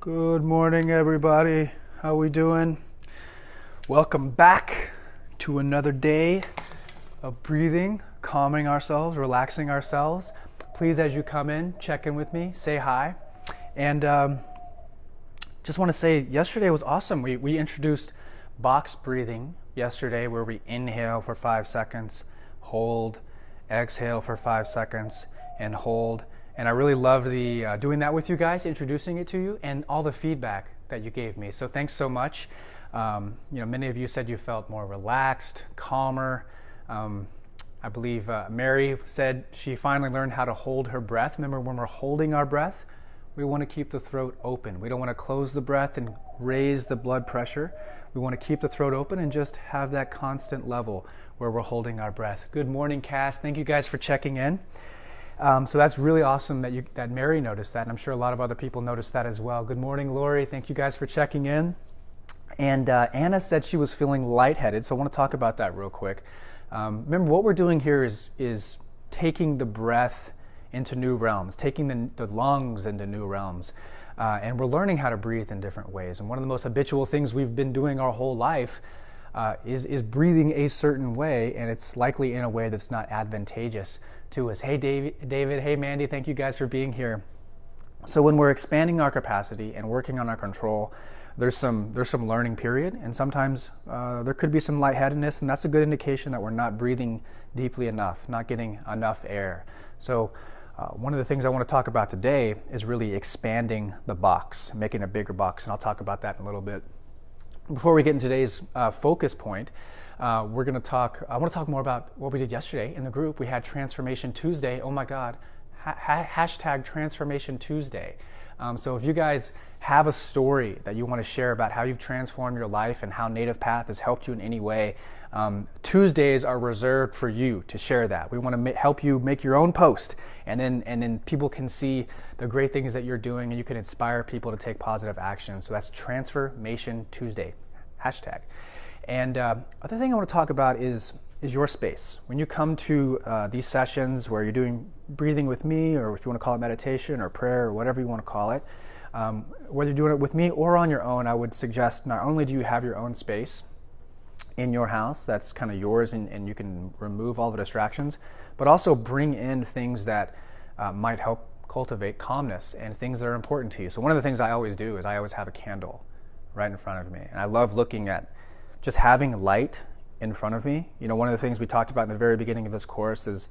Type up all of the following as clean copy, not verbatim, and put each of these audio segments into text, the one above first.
Good morning, everybody. How we doing? Welcome back to another day of breathing, calming ourselves, relaxing ourselves. Please, as you come in, check in with me, say hi. And just want to say, yesterday was awesome. We introduced box breathing yesterday, where we inhale for 5 seconds, hold, exhale for 5 seconds, and hold. And I really love the doing that with you guys, introducing it to you, and all the feedback that you gave me. So thanks so much. Many of you said you felt more relaxed, calmer. I believe Mary said she finally learned how to hold her breath. Remember, when we're holding our breath, we want to keep the throat open. We don't want to close the breath and raise the blood pressure. We want to keep the throat open and just have that constant level where we're holding our breath. Good morning, Cass. Thank you guys for checking in. So that's really awesome that Mary noticed that, and I'm sure a lot of other people noticed that as well. Good morning, Lori. Thank you guys for checking in. And Anna said she was feeling lightheaded, so I want to talk about that real quick. Remember, what we're doing here is taking the breath into new realms, taking the lungs into new realms, and we're learning how to breathe in different ways. And one of the most habitual things we've been doing our whole life is breathing a certain way, and it's likely in a way that's not advantageous to us. Hey, David. Hey, Mandy. Thank you guys for being here. So when we're expanding our capacity and working on our control, there's some learning period, and sometimes there could be some lightheadedness, and that's a good indication that we're not breathing deeply enough, not getting enough air. So one of the things I want to talk about today is really expanding the box, making a bigger box, and I'll talk about that in a little bit. Before we get into today's focus point, I want to talk more about what we did yesterday in the group. We had Transformation Tuesday. Oh my God, hashtag Transformation Tuesday. So if you guys have a story that you want to share about how you've transformed your life and how NativePath has helped you in any way, Tuesdays are reserved for you to share that. We want to help you make your own post, and then people can see the great things that you're doing, and you can inspire people to take positive action. So that's Transformation Tuesday, hashtag. And other thing I want to talk about is your space. When you come to these sessions where you're doing breathing with me, or if you want to call it meditation or prayer or whatever you want to call it, whether you're doing it with me or on your own, I would suggest not only do you have your own space in your house that's kind of yours, and you can remove all the distractions, but also bring in things that might help cultivate calmness and things that are important to you. So one of the things I always do is I always have a candle right in front of me, and I love looking at just having light in front of me. You know, one of the things we talked about in the very beginning of this course is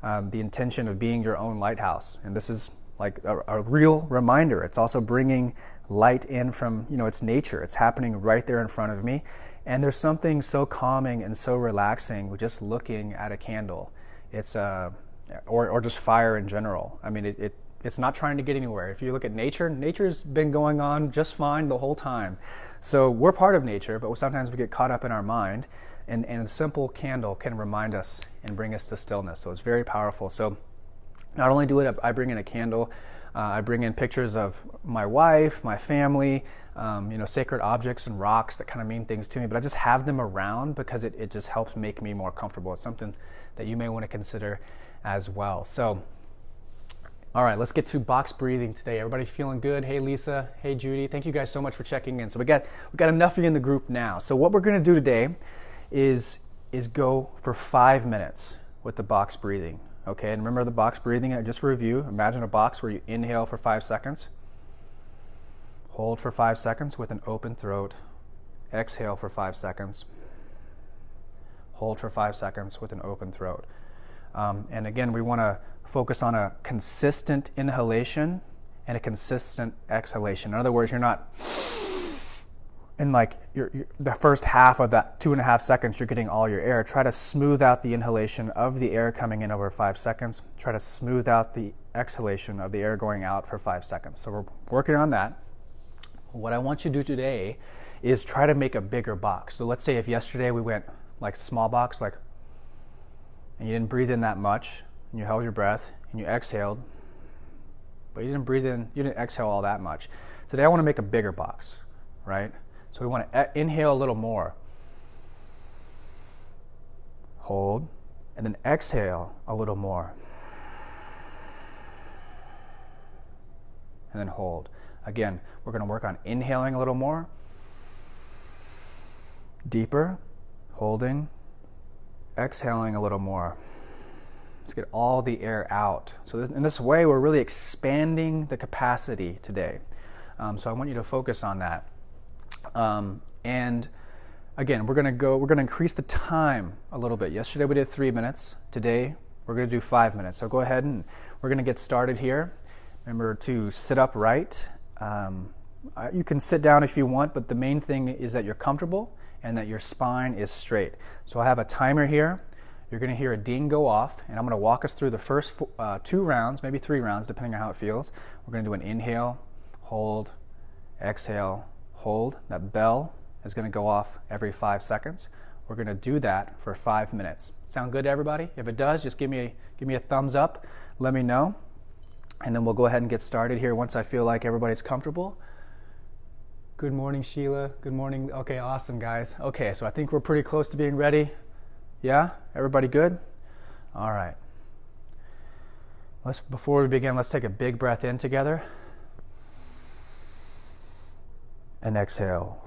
the intention of being your own lighthouse. And this is like a real reminder. It's also bringing light in from, it's nature. It's happening right there in front of me. And there's something so calming and so relaxing with just looking at a candle. It's or just fire in general. I mean, it's not trying to get anywhere. If you look at nature, nature's been going on just fine the whole time. So we're part of nature, but sometimes we get caught up in our mind, and a simple candle can remind us and bring us to stillness. So it's very powerful. So not only I bring in a candle, I bring in pictures of my wife, my family, sacred objects and rocks that kind of mean things to me, but I just have them around because it just helps make me more comfortable. It's something that you may want to consider as well. So all right, let's get to box breathing today. Everybody feeling good? Hey, Lisa. Hey, Judy. Thank you guys so much for checking in. So we got enough of you in the group now. So what we're going to do today is go for 5 minutes with the box breathing. Okay, and remember the box breathing, just review. Imagine a box where you inhale for 5 seconds, hold for 5 seconds with an open throat, exhale for 5 seconds, hold for 5 seconds with an open throat. And again, we want to focus on a consistent inhalation and a consistent exhalation. In other words, you're not in the first half of that 2.5 seconds, you're getting all your air. Try to smooth out the inhalation of the air coming in over 5 seconds. Try to smooth out the exhalation of the air going out for 5 seconds. So we're working on that. What I want you to do today is try to make a bigger box. So let's say if yesterday we went like small box, and you didn't breathe in that much, and you held your breath, and you exhaled, but you didn't exhale all that much. Today I want to make a bigger box, right? So we want to inhale a little more, hold, and then exhale a little more. and then hold. Again, we're going to work on inhaling a little more. Deeper, holding, exhaling a little more. Let's get all the air out. So in this way, we're really expanding the capacity today. So I want you to focus on that. And again, we're going to increase the time a little bit. Yesterday we did 3 minutes. Today we're going to do 5 minutes. So go ahead and we're going to get started here. Remember to sit upright. You can sit down if you want, but the main thing is that you're comfortable and that your spine is straight. So I have a timer here. You're going to hear a ding go off, and I'm going to walk us through the first 2 rounds, maybe 3 rounds, depending on how it feels. We're going to do an inhale, hold, exhale, hold. That bell is going to go off every 5 seconds. We're going to do that for 5 minutes. Sound good to everybody? If it does, just give me a thumbs up. Let me know. And then we'll go ahead and get started here once I feel like everybody's comfortable. Good morning, Sheila. Good morning. Okay, awesome, guys. Okay, so I think we're pretty close to being ready. Yeah? Everybody good? All right. Before we begin, let's take a big breath in together. And exhale.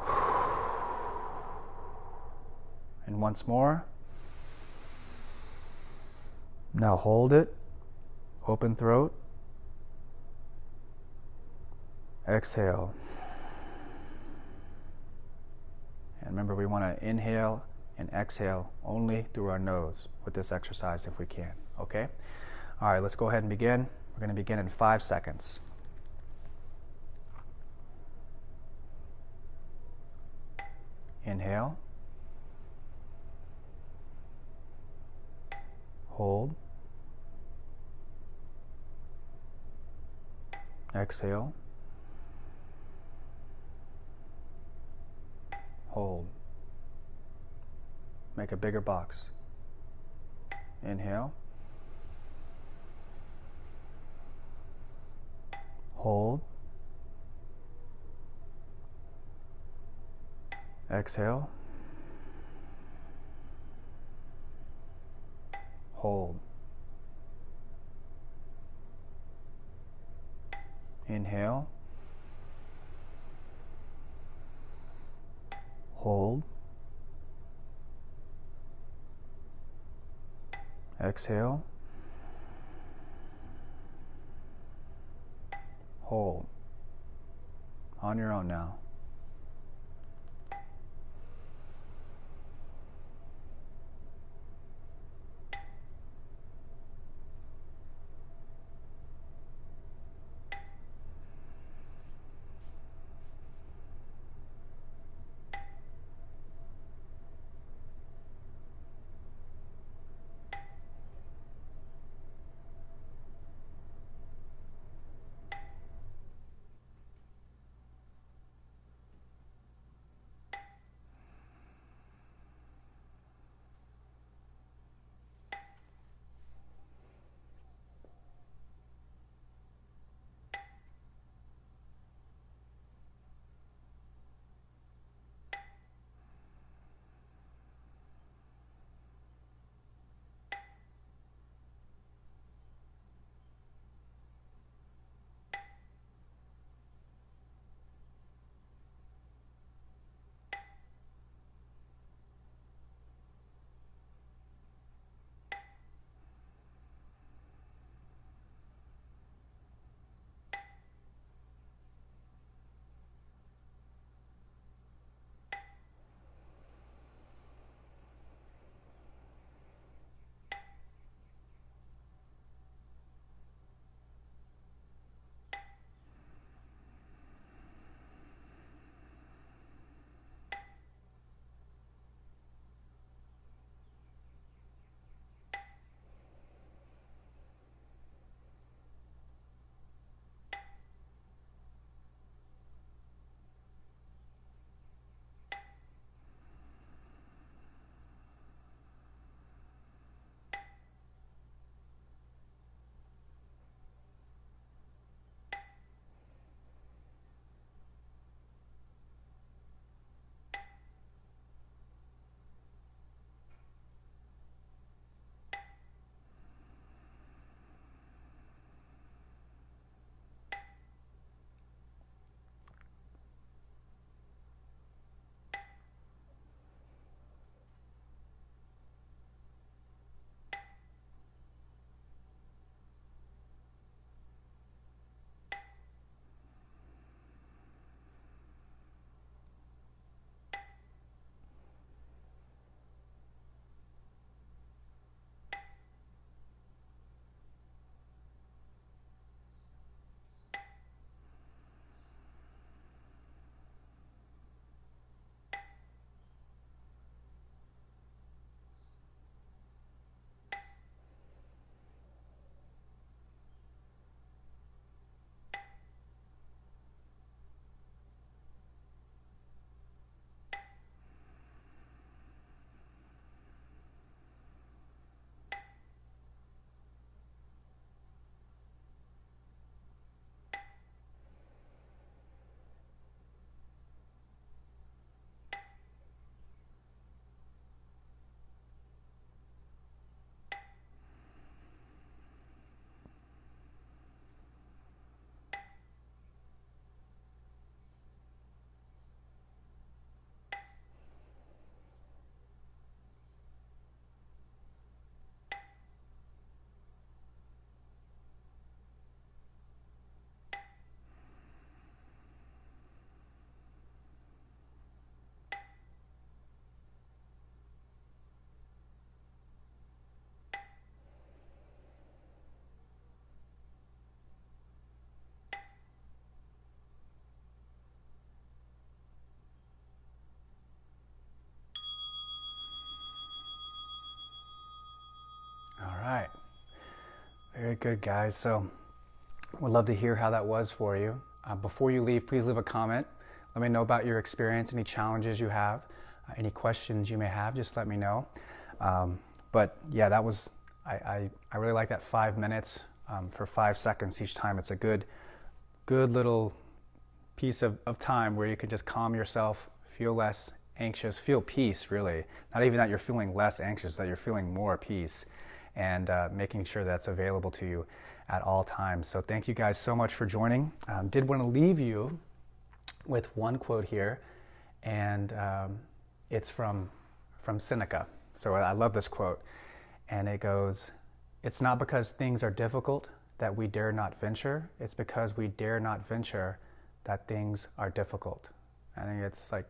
And once more. Now hold it. Open throat. Exhale. And remember, we want to inhale and exhale only through our nose with this exercise if we can. Okay? All right, let's go ahead and begin. We're going to begin in 5 seconds. Inhale. Hold. Exhale. Hold. Make a bigger box. Inhale. Hold. Exhale. Hold. Inhale. Hold. Exhale. Hold. On your own now. good, guys. So would love to hear how that was for you. Before you leave, please leave a comment. Let me know about your experience, any challenges you have, any questions you may have, just let me know. But yeah, that was, I really like that 5 minutes for 5 seconds each time. It's a good little piece of time where you can just calm yourself, feel less anxious, feel peace, really. Not even that you're feeling less anxious, that you're feeling more peace, and making sure that's available to you at all times. So thank you guys so much for joining. Did want to leave you with one quote here, and it's from Seneca. So I love this quote, and it goes, "It's not because things are difficult that we dare not venture. It's because we dare not venture that things are difficult." I think it's like,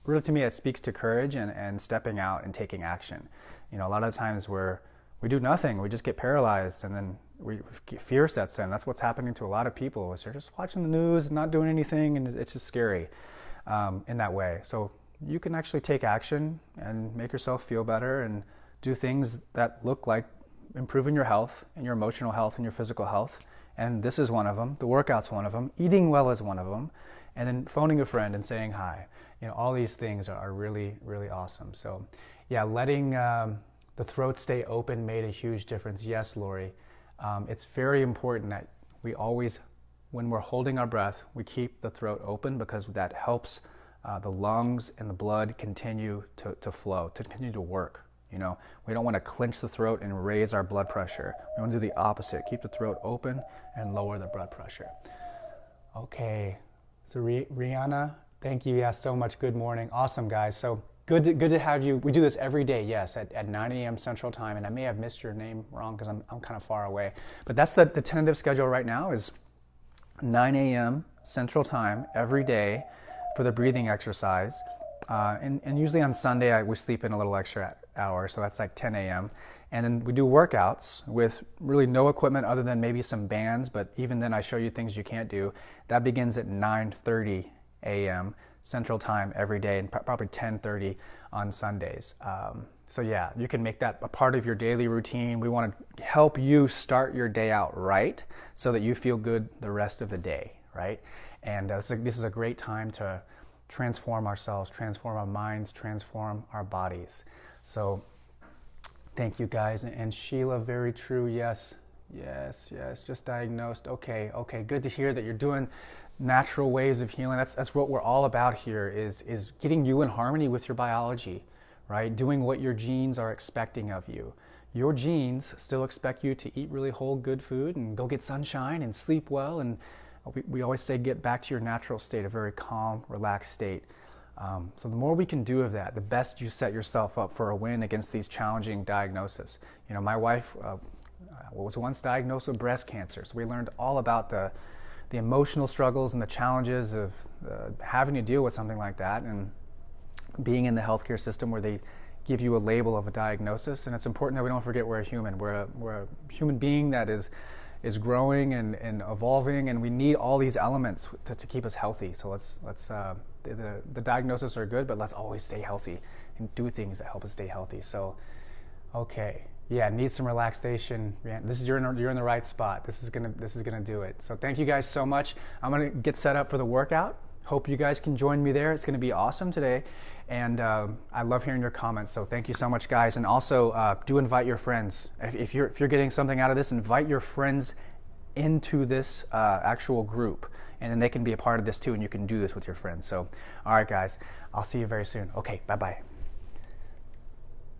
really, to me, it speaks to courage and stepping out and taking action. You know, a lot of times we do nothing, we just get paralyzed, and then fear sets in. That's what's happening to a lot of people, is they're just watching the news and not doing anything, and it's just scary in that way. So you can actually take action and make yourself feel better and do things that look like improving your health and your emotional health and your physical health. And this is one of them. The workout's one of them. Eating well is one of them. And then phoning a friend and saying hi. You know, all these things are really, really awesome. So yeah, letting the throat stay open made a huge difference. Yes, Lori. It's very important that we always, when we're holding our breath, we keep the throat open, because that helps the lungs and the blood continue to flow, to continue to work. You know, we don't want to clench the throat and raise our blood pressure. We want to do the opposite, keep the throat open and lower the blood pressure. Okay, so Rihanna, thank you, so much. Good morning. Awesome, guys. So good to have you. We do this every day, yes, at 9 a.m. Central Time, and I may have missed your name wrong because I'm kind of far away. But that's the tentative schedule right now, is 9 a.m. Central Time every day for the breathing exercise. And usually on Sunday, we sleep in a little extra hour, so that's like 10 a.m. And then we do workouts with really no equipment other than maybe some bands, but even then I show you things you can't do. That begins at 9:30 a.m. Central Time every day, and probably 10:30 on Sundays. So yeah, you can make that a part of your daily routine. We want to help you start your day out right so that you feel good the rest of the day, right? And this is a great time to transform ourselves, transform our minds, transform our bodies. So thank you, guys. And Sheila, very true. Yes, just diagnosed. Okay, good to hear that you're doing natural ways of healing. That's what we're all about here, is getting you in harmony with your biology, right? Doing what your genes are expecting of you. Your genes still expect you to eat really whole, good food and go get sunshine and sleep well. And we always say, get back to your natural state, a very calm, relaxed state. So the more we can do of that, the best you set yourself up for a win against these challenging diagnoses. You know, my wife was once diagnosed with breast cancer, so we learned all about the emotional struggles and the challenges of having to deal with something like that, and being in the healthcare system where they give you a label of a diagnosis. And it's important that we don't forget we're a human. We're a human being that is growing and evolving, and we need all these elements to keep us healthy. So let's the diagnoses are good, but let's always stay healthy and do things that help us stay healthy. So, okay, yeah, need some relaxation. You're in the right spot. This is gonna do it. So thank you guys so much. I'm gonna get set up for the workout. Hope you guys can join me there. It's gonna be awesome today, and I love hearing your comments. So thank you so much, guys. And also do invite your friends. If you're getting something out of this, invite your friends into this actual group, and then they can be a part of this too, and you can do this with your friends. So, all right, guys, I'll see you very soon. Okay, bye-bye.